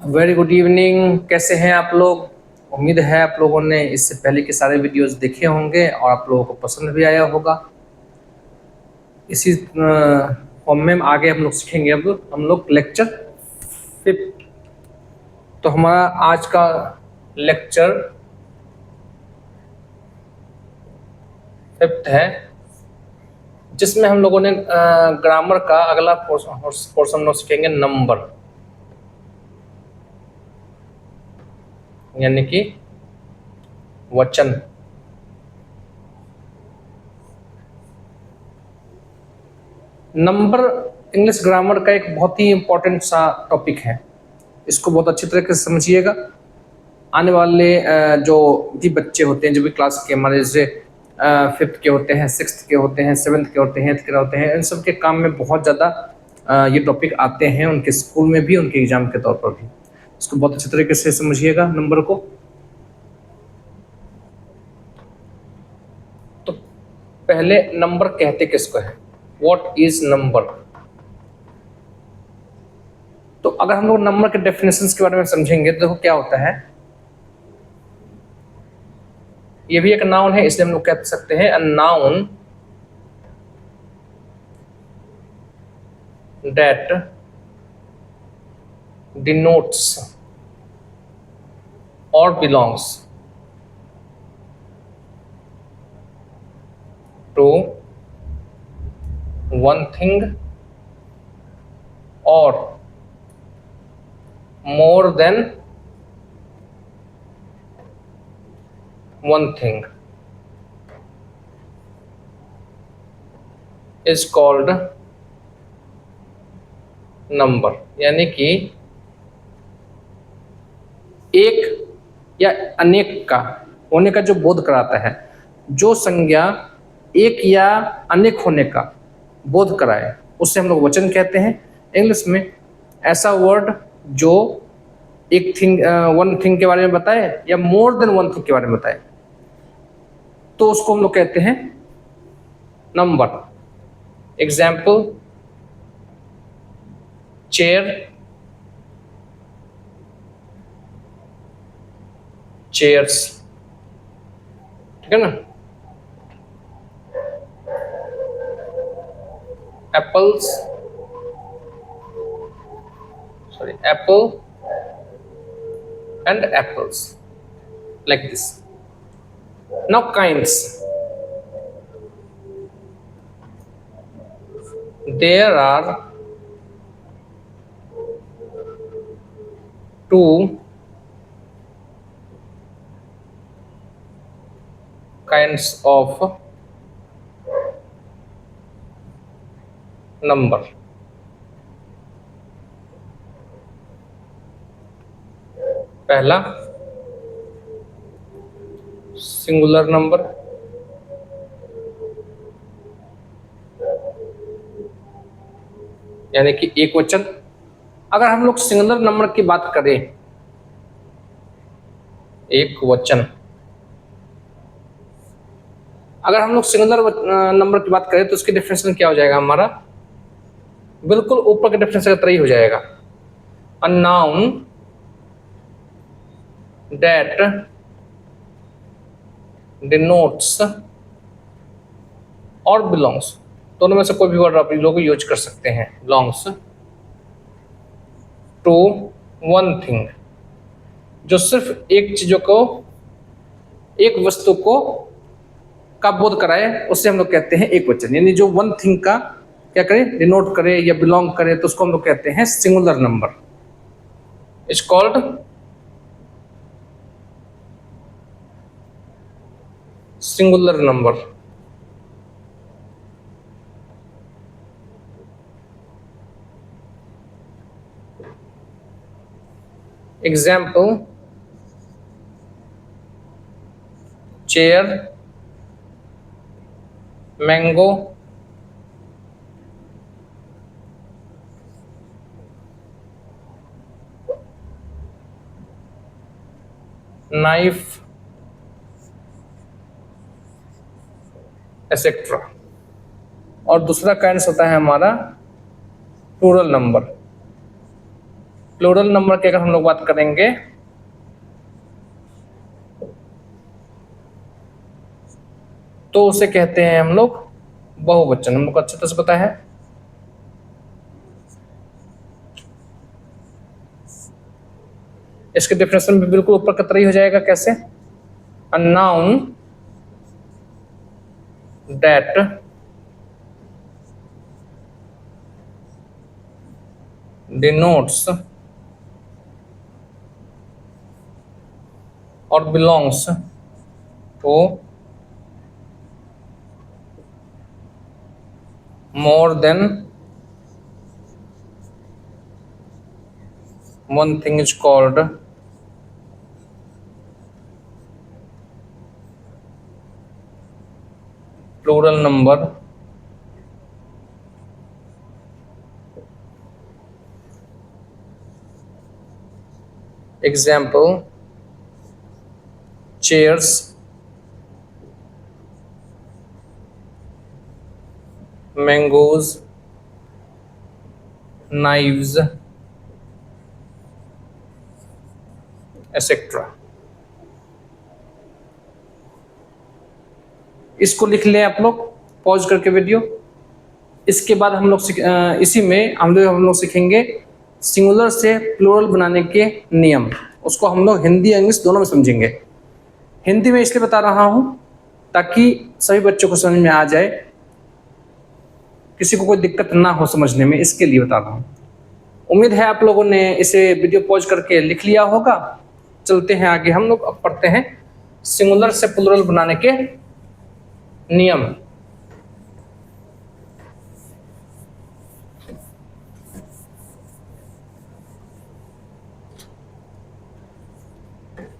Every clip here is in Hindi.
Very good evening. कैसे हैं आप लोग? उम्मीद है आप लोगों ने इससे पहले के सारे वीडियोस देखे होंगे और आप लोगों को पसंद भी आया होगा। इसी फॉर्म में आगे हम लोग सीखेंगे। अब हम लोग लेक्चर 5। तो हमारा आज का लेक्चर 5 है, जिसमें हम लोगों ने ग्रामर का अगला पोर्शन हम लोग सीखेंगे नंबर, यानी कि वचन। नंबर इंग्लिश ग्रामर का एक बहुत ही इम्पोर्टेंट सा टॉपिक है। इसको बहुत अच्छी तरीके से समझिएगा। आने वाले जो भी बच्चे होते हैं, जो भी क्लास के हमारे जैसे 5th के होते हैं, 6th के होते हैं, 7th के होते हैं, 8th के होते हैं, इन सब के काम में बहुत ज़्यादा ये टॉपिक आते हैं, उनके स्कूल में भी, उनके एग्जाम के तौर पर भी। इसको बहुत अच्छी तरीके से समझिएगा नंबर को। तो पहले नंबर कहते किसको है? What is number? तो अगर हम लोग नंबर के डेफिनेशंस के बारे में समझेंगे तो देखो क्या होता है। ये भी एक नाउन है, इसलिए हम लोग कह सकते हैं अ नाउन दैट डिनोट्स और बिलोंग्स टू वन थिंग और more than one thing is called number। यानी कि एक या अनेक का होने का जो बोध कराता है, जो संज्ञा एक या अनेक होने का बोध कराए, उससे हम लोग वचन कहते हैं। इंग्लिश में ऐसा वर्ड जो एक थिंग, वन थिंग के बारे में बताए या मोर देन वन थिंग के बारे में बताए, तो उसको हम लोग कहते हैं नंबर। एग्जाम्पल, चेयर, चेयर्स, ठीक है ना। Apples, sorry, Apple and apples, like this. Now kinds, there are two kinds of number। पहला सिंगुलर नंबर, यानी कि एक वचन। अगर हम लोग सिंगुलर नंबर की बात करें, एक वचन, अगर हम लोग सिंगुलर नंबर की बात करें तो उसकी डेफिनेशन क्या हो जाएगा हमारा? बिल्कुल ऊपर के डेफिनेशन का तरह ही हो जाएगा। अ नाउन दैट डिनोट्स और बिलोंग्स, दोनों में से कोई भी वर्ड आप लोग यूज कर सकते हैं। बिलोंग्स टू वन थिंग, जो सिर्फ एक चीजों को, एक वस्तु को का बोध कराए, उससे हम लोग कहते हैं एक वचन। यानी जो वन थिंग का क्या करे, डिनोट करे या बिलोंग करे, तो उसको हम लोग कहते हैं singular number. Is called singular number. Example, chair, mango, knife, etcetera. और दूसरा काइंड होता है हमारा प्लूरल नंबर। प्लूरल नंबर की अगर हम लोग बात करेंगे तो उसे कहते हैं हम लोग बहुवचन। हम लोग को अच्छी तरह से पता है। इसके डेफिनेशन भी बिल्कुल ऊपर कतरी हो जाएगा। कैसे? A noun that denotes or belongs to more than one thing is called plural number. Example: chairs, mangoes, knives, etc. इसको लिख लें आप लोग पॉज करके वीडियो। इसके बाद हम लोग इसी में हम लोग सीखेंगे सिंगुलर से प्लूरल बनाने के नियम। उसको हम लोग हिंदी और इंग्लिश दोनों में समझेंगे। हिंदी में इसलिए बता रहा हूँ ताकि सभी बच्चों को समझ में आ जाए, किसी को कोई दिक्कत ना हो समझने में, इसके लिए बता रहा हूँ। उम्मीद है आप लोगों ने इसे वीडियो पॉज करके लिख लिया होगा। चलते हैं आगे। हम लोग अब पढ़ते हैं सिंगुलर से प्लूरल बनाने के नियम।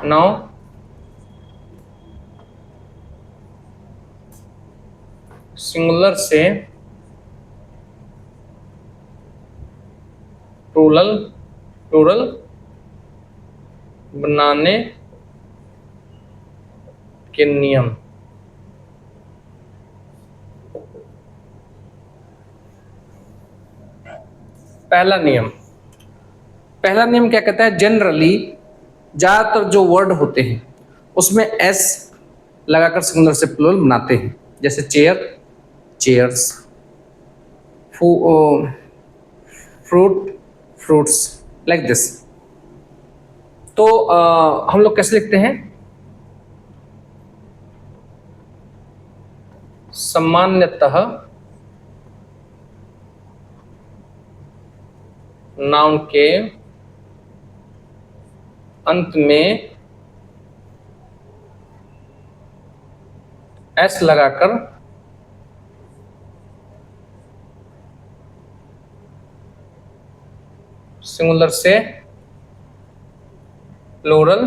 नाउ सिंगुलर से प्लूरल बनाने के नियम। पहला नियम क्या कहता है? जनरली ज्यादातर जो वर्ड होते हैं उसमें एस लगाकर सिंगुलर से प्लूरल बनाते हैं। जैसे chair, chairs, fruit, fruits, like this. तो हम लोग कैसे लिखते हैं? सामान्यतः नाउन के अंत में एस लगाकर सिंगुलर से प्लूरल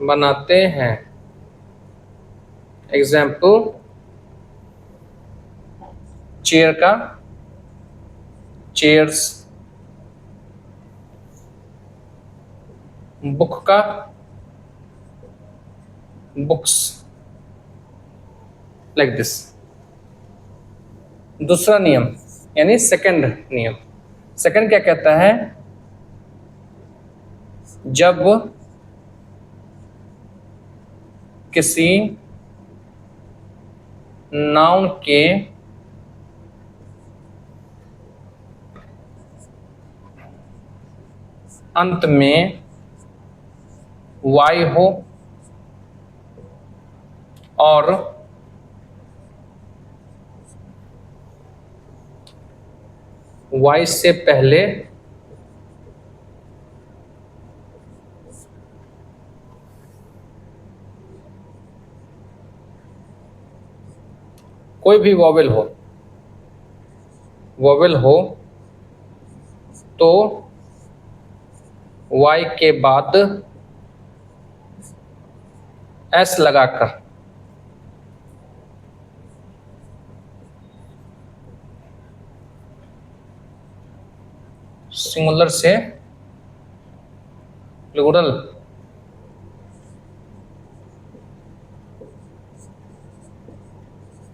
बनाते हैं। एग्जाम्पल: चेयर का चेयर्स, बुक का बुक्स, लाइक दिस। दूसरा नियम यानी सेकंड नियम। सेकंड क्या कहता है? जब किसी नाउन के अंत में वाई हो और वाई से पहले कोई भी वॉवेल हो तो वाई के बाद एस लगाकर सिंगुलर से प्लूरल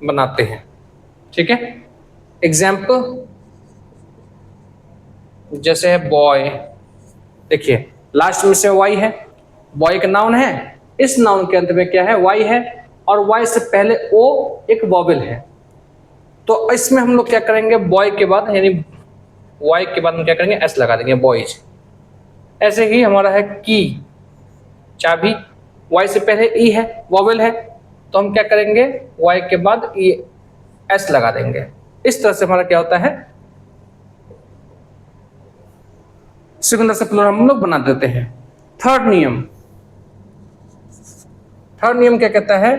बनाते हैं। ठीक है। एग्जाम्पल जैसे है बॉय, देखिए लास्ट में से वाई है, बॉय एक नाउन है, इस नाउन के अंत में क्या है, वाई है, और वाई से पहले ओ एक वॉवेल है। तो इसमें हम लोग क्या करेंगे, बॉय के बाद यानी वाई के बाद हम क्या करेंगे, एस लगा देंगे, बॉयज। ऐसे ही हमारा है की, चाबी, वाई से पहले ई है, वॉवेल है, तो हम क्या करेंगे, वाई के बाद ई एस लगा देंगे। इस तरह से हमारा क्या होता है, सिंगुलर से प्लूरल हम लोग बना देते हैं। थर्ड नियम, थर्ड नियम क्या कहता है,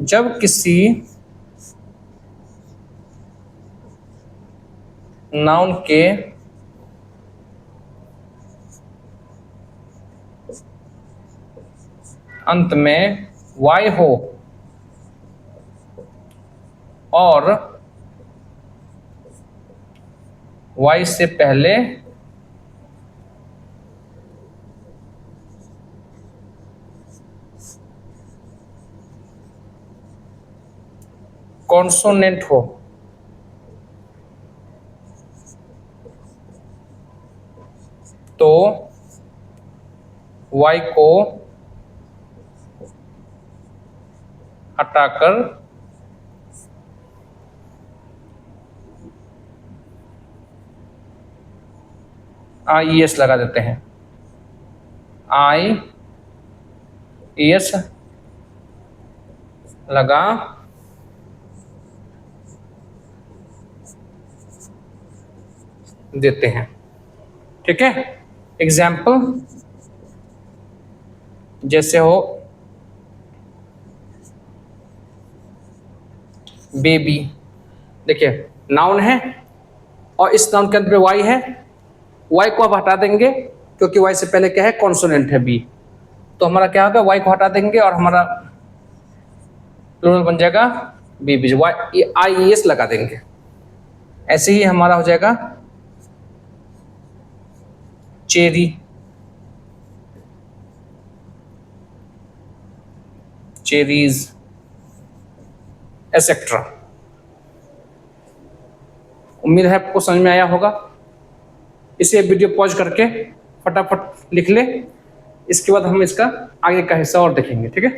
जब किसी नाउन के अंत में वाई हो और वाई से पहले कॉन्सोनेंट हो, तो वाई को हटाकर आई एस लगा देते हैं, आई एस लगा देते हैं। ठीक है। एग्जाम्पल जैसे हो बेबी, देखिए नाउन है और इस नाउन के अंदर वाई है, वाई को आप हटा देंगे क्योंकि वाई से पहले क्या है, कॉन्सोनेंट है बी, तो हमारा क्या होगा, वाई को हटा देंगे और हमारा प्लूरल बन जाएगा बेबीज, वाई आई एस लगा देंगे। ऐसे ही हमारा हो जाएगा चेरी, चेरीज, एसेट्रा। उम्मीद है आपको समझ में आया होगा। इसे वीडियो पॉज करके फटाफट लिख ले, इसके बाद हम इसका आगे का हिस्सा और देखेंगे। ठीक है।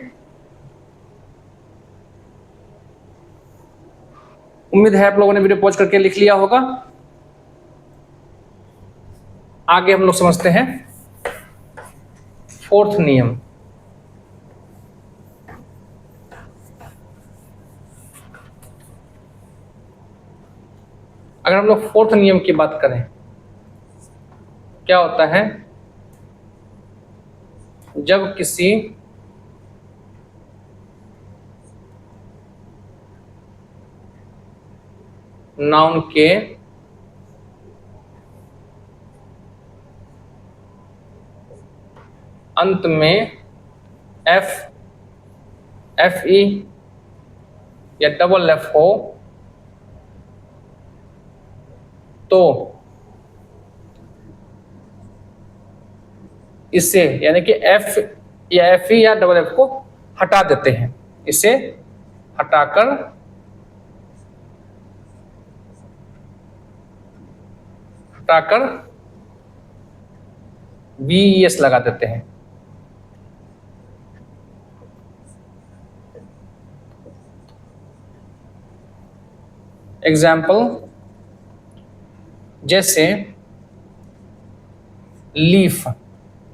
उम्मीद है आप लोगों ने वीडियो पॉज करके लिख लिया होगा। आगे हम लोग समझते हैं फोर्थ नियम। अगर हम लोग फोर्थ नियम की बात करें, क्या होता है, जब किसी नाउन के अंत में एफ, एफ ई या डबल एफ हो, तो इसे यानी कि एफ या एफ ई या डबल एफ को हटा देते हैं, इसे हटाकर बी एस लगा देते हैं। एग्जाम्पल जैसे लीफ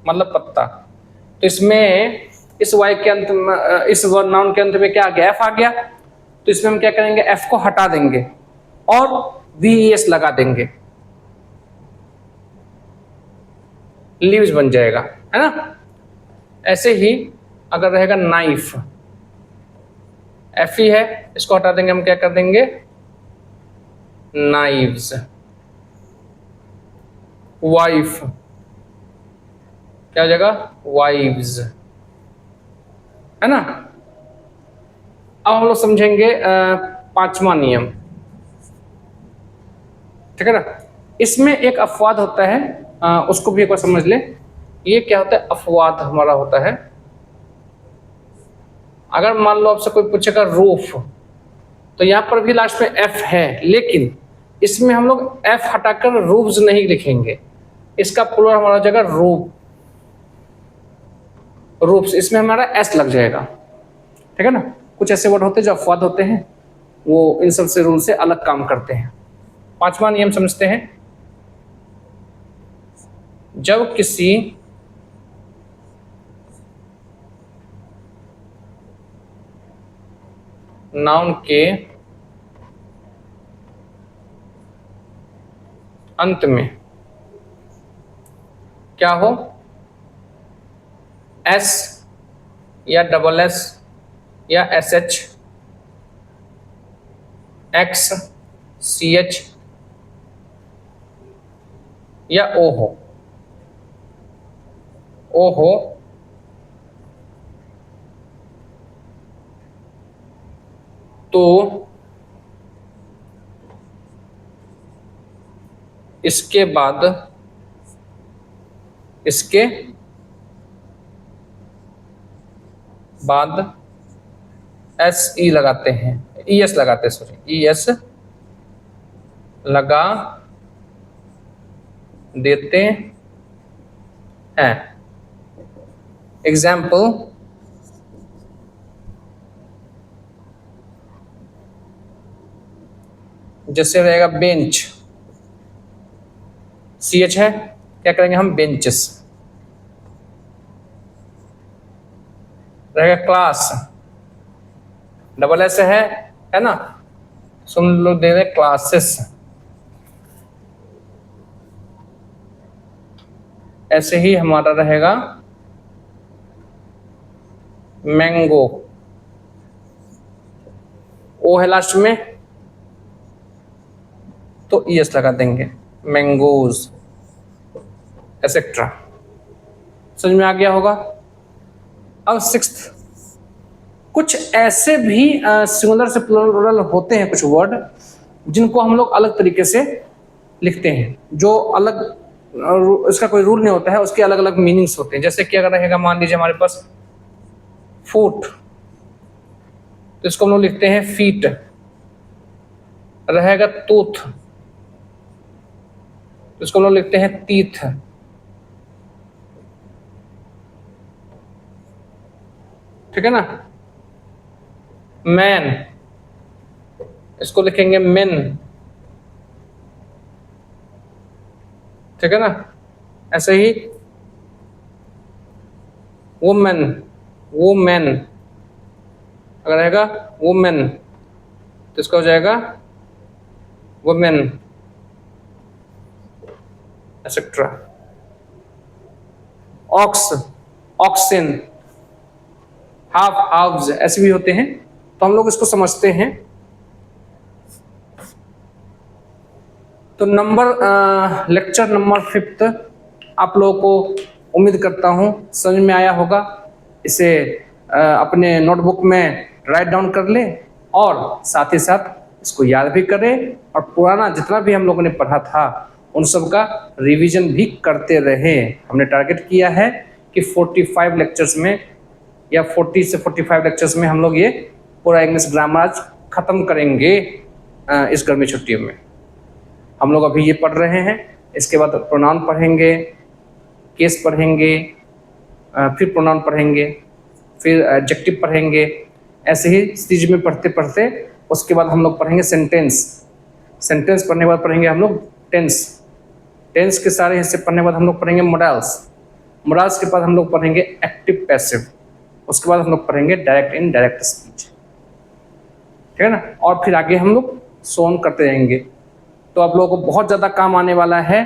मतलब पत्ता, तो इसमें इस वाई के अंत में, इस नाउन के अंत में क्या आ गया, एफ आ गया, तो इसमें हम क्या करेंगे, एफ को हटा देंगे और वी एस लगा देंगे, लीव्स बन जाएगा, है ना। ऐसे ही अगर रहेगा नाइफ, एफ ई है, इसको हटा देंगे, हम क्या कर देंगे, नाइव्स। वाइफ क्या हो जाएगा, वाइव्स, है ना। अब हम लोग समझेंगे पांचवा नियम। ठीक है ना। इसमें एक अपवाद होता है, उसको भी एक बार समझ ले। ये क्या होता है, अपवाद हमारा होता है अगर मान लो आपसे कोई पूछेगा रूफ, तो यहाँ पर भी लास्ट में एफ है, लेकिन इसमें हम लोग एफ हटाकर रूफ्स नहीं लिखेंगे, इसका प्लूरल हमारा हो जाएगा रूफ, रूफ्स, इसमें हमारा एस लग जाएगा। ठीक है ना। कुछ ऐसे वर्ड होते हैं जो अपवाद होते हैं, वो इन सब से रूल से अलग काम करते हैं। पांचवा नियम समझते हैं। जब किसी नाउन के अंत में क्या हो, एस या डबल एस या S H, X, C H या ओ हो, तो इसके बाद एस ई लगाते हैं, ई एस लगाते हैं, सॉरी ई एस लगा देते हैं। एग्जाम्पल, जैसे रहेगा बेंच, सी एच है, क्या करेंगे हम, बेंचेस। रहेगा क्लास, डबल एस है ना, सुन लोग दे रहे क्लासेस। ऐसे ही हमारा रहेगा मैंगो, ओ है लास्ट में, तो ई एस लगा देंगे, मैंगोज एसेट्रा। समझ में आ गया होगा। अब सिक्स्थ, कुछ ऐसे भी सिंगुलर से प्लूरल होते हैं कुछ वर्ड जिनको हम लोग अलग तरीके से लिखते हैं, जो अलग, इसका कोई रूल नहीं होता है, उसके अलग अलग मीनिंग्स होते हैं। जैसे कि अगर रहेगा मान लीजिए हमारे पास फुट, तो इसको हम लोग लिखते हैं फीट। रहेगा टूथ, तो इसको हम लोग लिखते हैं टीथ। ठीक है ना। मैन, इसको लिखेंगे मेन। ठीक है ना। ऐसे ही वुमेन, वुमेन अगर रहेगा वुमेन, तो इसका हो जाएगा women etcetera. Ox, oxen, half, halves ऐसे भी होते हैं, तो हम लोग इसको समझते हैं। तो लेक्चर नंबर 5 आप लोगों को उम्मीद करता हूं समझ में आया होगा। इसे अपने नोटबुक में राइट डाउन कर ले और साथ ही साथ इसको याद भी करें, और पुराना जितना भी हम लोगों ने पढ़ा था उन सब का रिवीजन भी करते रहे। हमने टारगेट किया है कि 45 लेक्चर्स में या 40 से 45 लेक्चर्स में हम लोग ये पूरा इंग्लिश ग्रामर आज खत्म करेंगे। इस गर्मी छुट्टियों में हम लोग अभी ये पढ़ रहे हैं, इसके बाद प्रोनाउन पढ़ेंगे, केस पढ़ेंगे, फिर प्रोनाउन पढ़ेंगे, फिर एडजेक्टिव पढ़ेंगे। ऐसे ही चीज में पढ़ते पढ़ते उसके बाद हम लोग पढ़ेंगे सेंटेंस। सेंटेंस पढ़ने के बाद पढ़ेंगे हम लोग टेंस। टेंस के सारे हिस्से पढ़ने के बाद हम लोग पढ़ेंगे मोडाल्स। मोडाल्स के बाद हम लोग पढ़ेंगे एक्टिव पैसिव। उसके बाद हम लोग पढ़ेंगे डायरेक्ट इनडायरेक्ट स्पीच। ठीक है ना। और फिर आगे हम लोग सोन करते रहेंगे। तो आप लोगों को बहुत ज़्यादा काम आने वाला है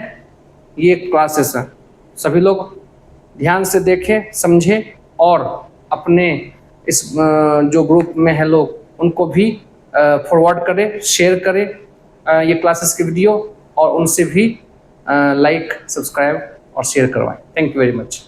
ये क्लासेस। सभी लोग ध्यान से देखें, समझें और अपने इस जो ग्रुप में है लोग उनको भी फॉरवर्ड करें, शेयर करें ये क्लासेस की वीडियो, और उनसे भी लाइक, सब्सक्राइब और शेयर करवाएं। Thank you very much.